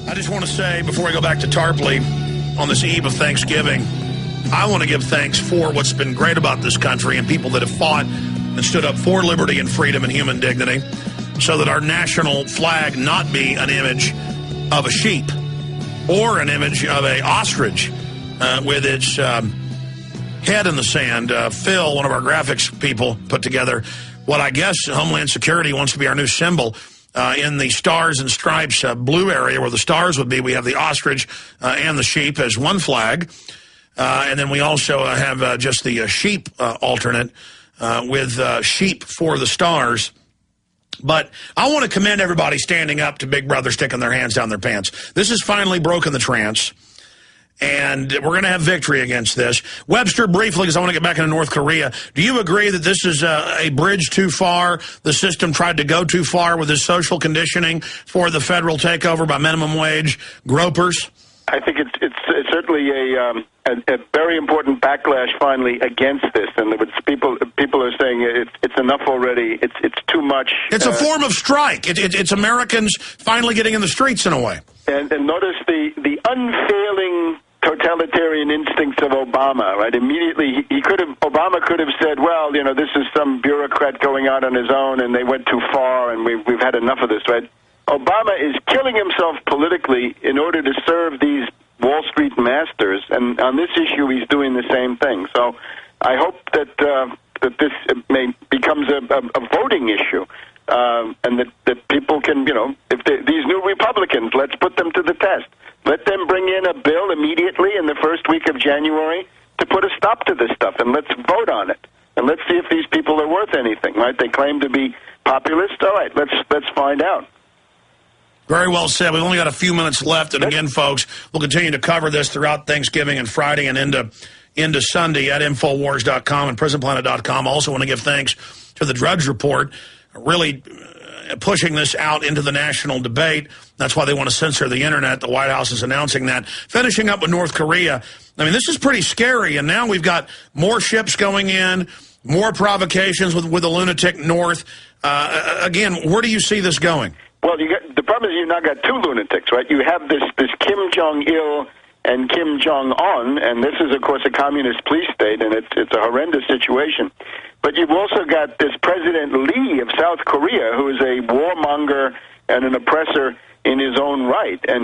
I just want to say, before we go back to Tarpley, on this eve of Thanksgiving, I want to give thanks for what's been great about this country and people that have fought and stood up for liberty and freedom and human dignity so that our national flag not be an image of a sheep or an image of an ostrich with its head in the sand. Phil, one of our graphics people, put together what I guess Homeland Security wants to be our new symbol. In the stars and stripes blue area where the stars would be, we have the ostrich and the sheep as one flag. And then we also have just the sheep alternate with sheep for the stars. But I want to commend everybody standing up to Big Brother sticking their hands down their pants. This has finally broken the trance. And we're going to have victory against this. Webster, briefly, because I want to get back into North Korea, do you agree that this is a bridge too far? The system tried to go too far with this social conditioning for the federal takeover by minimum wage gropers? I think it's certainly a very important backlash finally against this, and people are saying it's enough already. It's too much. It's a form of strike. It's Americans finally getting in the streets in a way. And notice the unfailing totalitarian instincts of Obama, right? Immediately, Obama could have said, well, this is some bureaucrat going out on his own and they went too far and we've had enough of this, right? Obama is killing himself politically in order to serve these Wall Street masters, and on this issue, he's doing the same thing. So I hope that this becomes a voting issue, and that people can, if these new Republicans, let's put them to the test. Let them bring in a bill immediately in the first week of January to put a stop to this stuff, and let's vote on it. And let's see if these people are worth anything, right? They claim to be populist. All right, let's find out. Very well said. We've only got a few minutes left. And again, folks, we'll continue to cover this throughout Thanksgiving and Friday and into Sunday at Infowars.com and PrisonPlanet.com. Also want to give thanks to the Drudge Report, really pushing this out into the national debate. That's why they want to censor the Internet. The White House is announcing that. Finishing up with North Korea, I mean, this is pretty scary. And now we've got more ships going in, more provocations with the lunatic North. Again, where do you see this going? Well, the problem is you've now got two lunatics, right? You have this Kim Jong-il and Kim Jong-un, and this is, of course, a communist police state, and it's a horrendous situation. But you've also got this President Lee of South Korea, who is a warmonger and an oppressor in his own right. And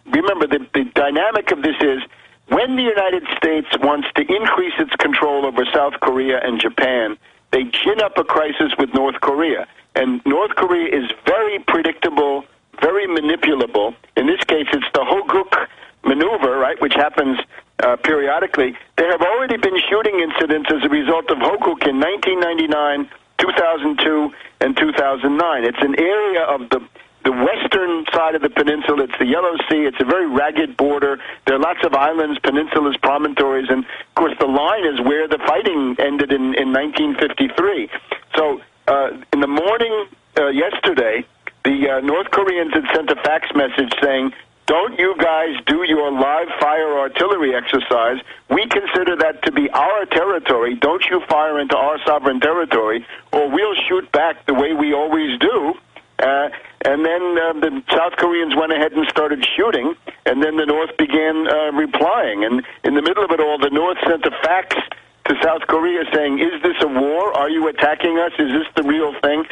remember, the dynamic of this is when the United States wants to increase its control over South Korea and Japan, they gin up a crisis with North Korea. And North Korea is very predictable, very manipulable. In this case, it's the Hoguk maneuver, right, which happens periodically. There have already been shooting incidents as a result of Hoguk in 1999, 2002, and 2009. It's an area of the western side of the peninsula. It's the Yellow Sea. It's a very ragged border. There are lots of islands, peninsulas, promontories, and, of course, the line is where the fighting ended in 1953. So in the morning yesterday, the North Koreans had sent a fax message saying, don't you guys do your live fire artillery exercise. We consider that to be our territory. Don't you fire into our sovereign territory, or we'll shoot back the way we always do. And then the South Koreans went ahead and started shooting, and then the North began replying. And in the middle of it all, the North sent a fax to South Korea saying, is this a war? Are you attacking us? Is this the real thing?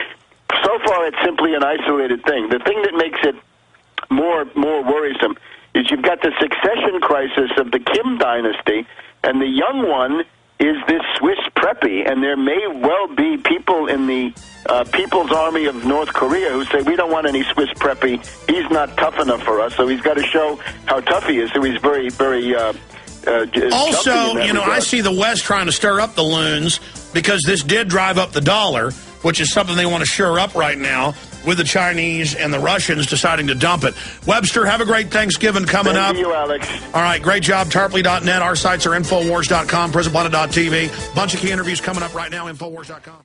So far, it's simply an isolated thing. The thing that makes it more worrisome is you've got the succession crisis of the Kim dynasty, and the young one is this Swiss preppy, and there may well be people in the People's Army of North Korea who say, we don't want any Swiss preppy. He's not tough enough for us, so he's got to show how tough he is. So he's very, very... also, I see the West trying to stir up the loons because this did drive up the dollar, which is something they want to shore up right now with the Chinese and the Russians deciding to dump it. Webster, have a great Thanksgiving coming up. Thank you, Alex. All right, great job. Tarpley.net. Our sites are Infowars.com, PrisonPlanet.tv. Bunch of key interviews coming up right now, Infowars.com.